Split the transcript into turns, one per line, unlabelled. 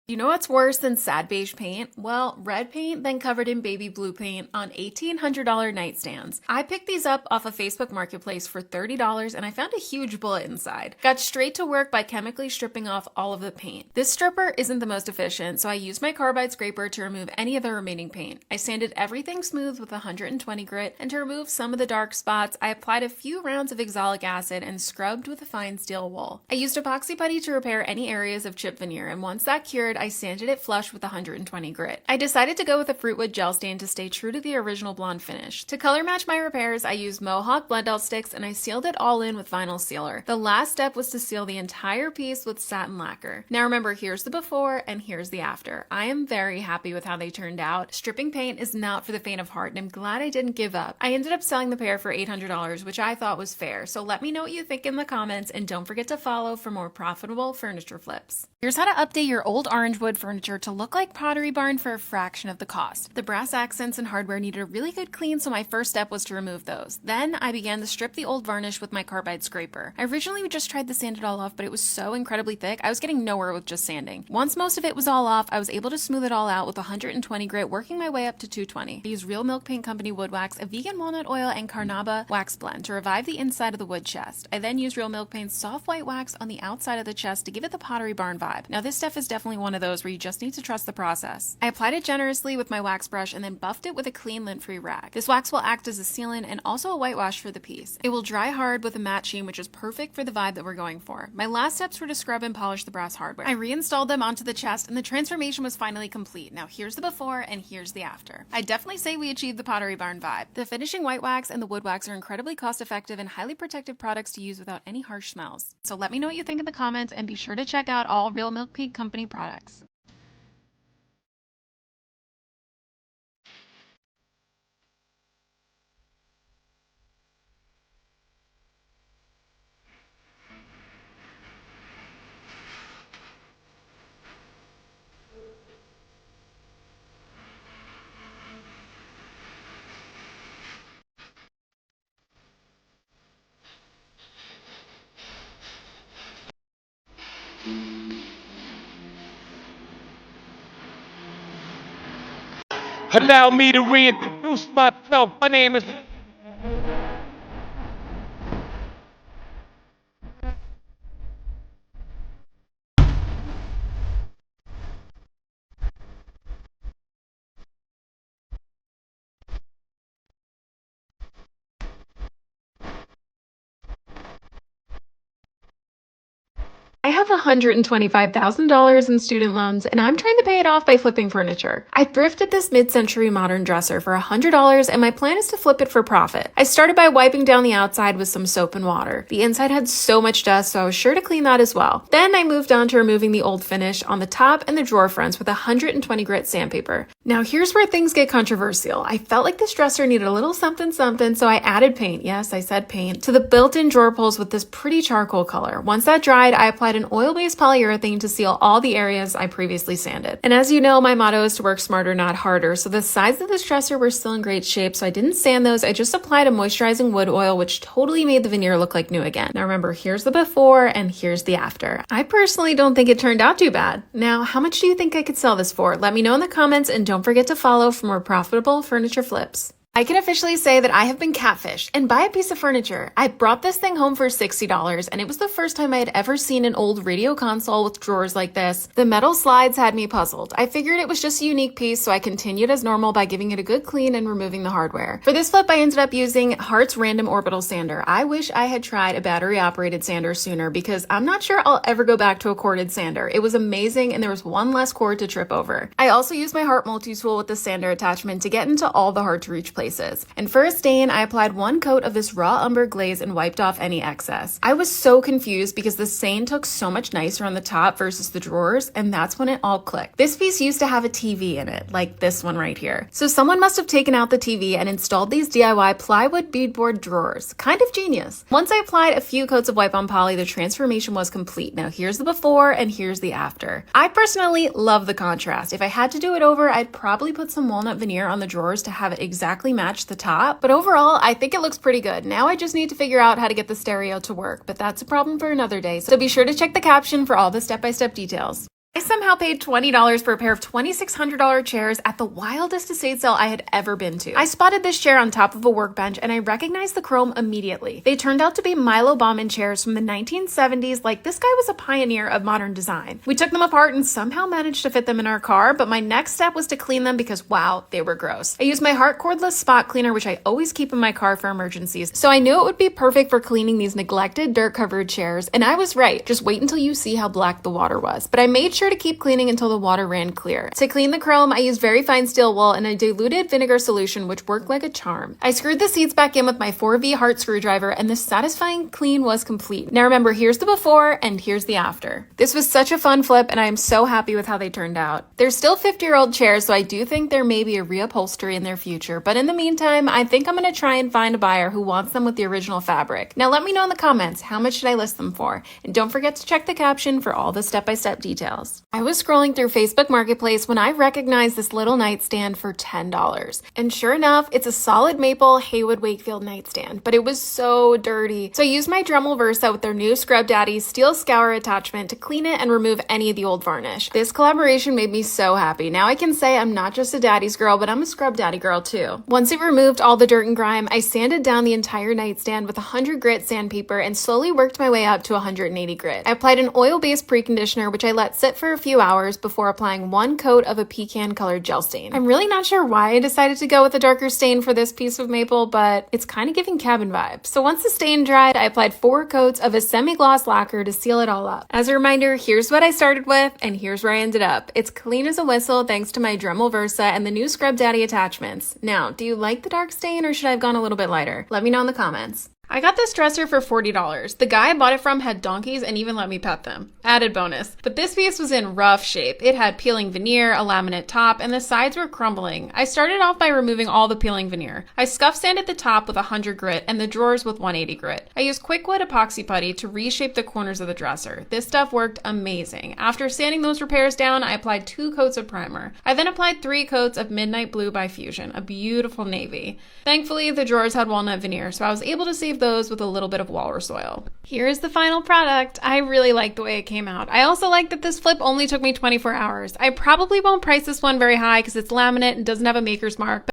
You know what's worse than sad beige paint? Well, red paint then covered in baby blue paint on $1,800 nightstands. I picked these up off a Facebook marketplace for $30 and I found a huge bullet inside. Got straight to work by chemically stripping off all of the paint. This stripper isn't the most efficient, so I used my carbide scraper to remove any of the remaining paint. I sanded everything smooth with 120 grit, and to remove some of the dark spots, I applied a few rounds of oxalic acid and scrubbed with a fine steel wool. I used epoxy putty to repair any areas of chip veneer, and once that cured, I sanded it flush with 120 grit. I decided to go with a fruitwood gel stain to stay true to the original blonde finish. To color match my repairs, I used Mohawk blend out sticks and I sealed it all in with vinyl sealer. The last step was to seal the entire piece with satin lacquer. Now remember, here's the before and here's the after. I am very happy with how they turned out. Stripping paint is not for the faint of heart, and I'm glad I didn't give up. I ended up selling the pair for $800, which I thought was fair. So let me know what you think in the comments, and don't forget to follow for more profitable furniture flips. Here's how to update your old orange wood furniture to look like Pottery Barn for a fraction of the cost. The brass accents and hardware needed a really good clean, so my first step was to remove those. Then I began to strip the old varnish with my carbide scraper. I originally just tried to sand it all off, but it was so incredibly thick, I was getting nowhere with just sanding. Once most of it was all off, I was able to smooth it all out with 120 grit, working my way up to 220. I used Real Milk Paint Company wood wax, a vegan walnut oil, and carnauba wax blend to revive the inside of the wood chest. I then used Real Milk Paint's soft white wax on the outside of the chest to give it the Pottery Barn vibe. Now this stuff is definitely one of those where you just need to trust the process. I applied it generously with my wax brush and then buffed it with a clean lint-free rag. This wax will act as a sealant and also a whitewash for the piece. It will dry hard with a matte sheen, which is perfect for the vibe that we're going for. My last steps were to scrub and polish the brass hardware. I reinstalled them onto the chest and the transformation was finally complete. Now here's the before and here's the after. I definitely say we achieved the Pottery Barn vibe. The finishing white wax and the wood wax are incredibly cost-effective and highly protective products to use without any harsh smells. So let me know what you think in the comments, and be sure to check out all Real Milk Paint Company products.
Allow me to reintroduce myself. My name is...
I have $125,000 in student loans, and I'm trying to pay it off by flipping furniture. I thrifted this mid-century modern dresser for $100, and my plan is to flip it for profit. I started by wiping down the outside with some soap and water. The inside had so much dust, so I was sure to clean that as well. Then I moved on to removing the old finish on the top and the drawer fronts with 120 grit sandpaper. Now here's where things get controversial. I felt like this dresser needed a little something something, so I added paint, yes, I said paint, to the built-in drawer pulls with this pretty charcoal color. Once that dried, I applied an oil-based polyurethane to seal all the areas I previously sanded. And as you know, my motto is to work smarter, not harder, so the sides of this dresser were still in great shape, so I didn't sand those. I just applied a moisturizing wood oil, which totally made the veneer look like new again. Now remember, here's the before and here's the after. I personally don't think it turned out too bad. Now, how much do you think I could sell this for? Let me know in the comments, and don't forget to follow for more profitable furniture flips. I can officially say that I have been catfished and buy a piece of furniture. I brought this thing home for $60, and it was the first time I had ever seen an old radio console with drawers like this. The metal slides had me puzzled. I figured it was just a unique piece, so I continued as normal by giving it a good clean and removing the hardware. For this flip, I ended up using Hart's Random Orbital Sander. I wish I had tried a battery-operated sander sooner, because I'm not sure I'll ever go back to a corded sander. It was amazing, and there was one less cord to trip over. I also used my Hart multi-tool with the sander attachment to get into all the hard-to-reach places. And for a stain, I applied one coat of this raw umber glaze and wiped off any excess. I was so confused because the stain took so much nicer on the top versus the drawers, and that's when it all clicked. This piece used to have a TV in it, like this one right here. So someone must have taken out the TV and installed these DIY plywood beadboard drawers. Kind of genius. Once I applied a few coats of wipe-on poly, the transformation was complete. Now here's the before and here's the after. I personally love the contrast. If I had to do it over, I'd probably put some walnut veneer on the drawers to have it exactly match the top, but overall I think it looks pretty good. Now I just need to figure out how to get the stereo to work, but that's a problem for another day, so be sure to check the caption for all the step-by-step details. I somehow paid $20 for a pair of $2,600 chairs at the wildest estate sale I had ever been to. I spotted this chair on top of a workbench and I recognized the chrome immediately. They turned out to be Milo Bauman chairs from the 1970s, like this guy was a pioneer of modern design. We took them apart and somehow managed to fit them in our car, but my next step was to clean them because wow, they were gross. I used my Hart cordless spot cleaner, which I always keep in my car for emergencies, so I knew it would be perfect for cleaning these neglected dirt-covered chairs, and I was right. Just wait until you see how black the water was. But I made sure to keep cleaning until the water ran clear. To clean the chrome, I used very fine steel wool and a diluted vinegar solution, which worked like a charm. I screwed the seats back in with my 4V Hart screwdriver, and the satisfying clean was complete. Now remember, here's the before and here's the after. This was such a fun flip, and I am so happy with how they turned out. They're still 50-year-old chairs, so I do think there may be a reupholstery in their future, but in the meantime, I think I'm going to try and find a buyer who wants them with the original fabric. Now let me know in the comments, how much should I list them for? And don't forget to check the caption for all the step-by-step details. I was scrolling through Facebook Marketplace when I recognized this little nightstand for $10. And sure enough, it's a solid maple Haywood Wakefield nightstand, but it was so dirty. So I used my Dremel Versa with their new Scrub Daddy steel scour attachment to clean it and remove any of the old varnish. This collaboration made me so happy. Now I can say I'm not just a daddy's girl, but I'm a Scrub Daddy girl too. Once it removed all the dirt and grime, I sanded down the entire nightstand with 100 grit sandpaper and slowly worked my way up to 180 grit. I applied an oil-based preconditioner, which I let sit for a few hours before applying one coat of a pecan colored gel stain. I'm really not sure why I decided to go with a darker stain for this piece of maple, but it's kind of giving cabin vibes. So once the stain dried, I applied 4 coats of a semi-gloss lacquer to seal it all up. As a reminder, here's what I started with and here's where I ended up. It's clean as a whistle thanks to my Dremel Versa and the new Scrub Daddy attachments. Now, do you like the dark stain or should I have gone a little bit lighter? Let me know in the comments. I got this dresser for $40. The guy I bought it from had donkeys and even let me pet them. Added bonus. But this piece was in rough shape. It had peeling veneer, a laminate top, and the sides were crumbling. I started off by removing all the peeling veneer. I scuff sanded the top with 100 grit and the drawers with 180 grit. I used quickwood epoxy putty to reshape the corners of the dresser. This stuff worked amazing. After sanding those repairs down, I applied 2 coats of primer. I then applied 3 coats of Midnight Blue by Fusion, a beautiful navy. Thankfully, the drawers had walnut veneer, so I was able to save those with a little bit of walrus oil. Here is the final product. I really like the way it came out. I also like that this flip only took me 24 hours. I probably won't price this one very high because it's laminate and doesn't have a maker's mark,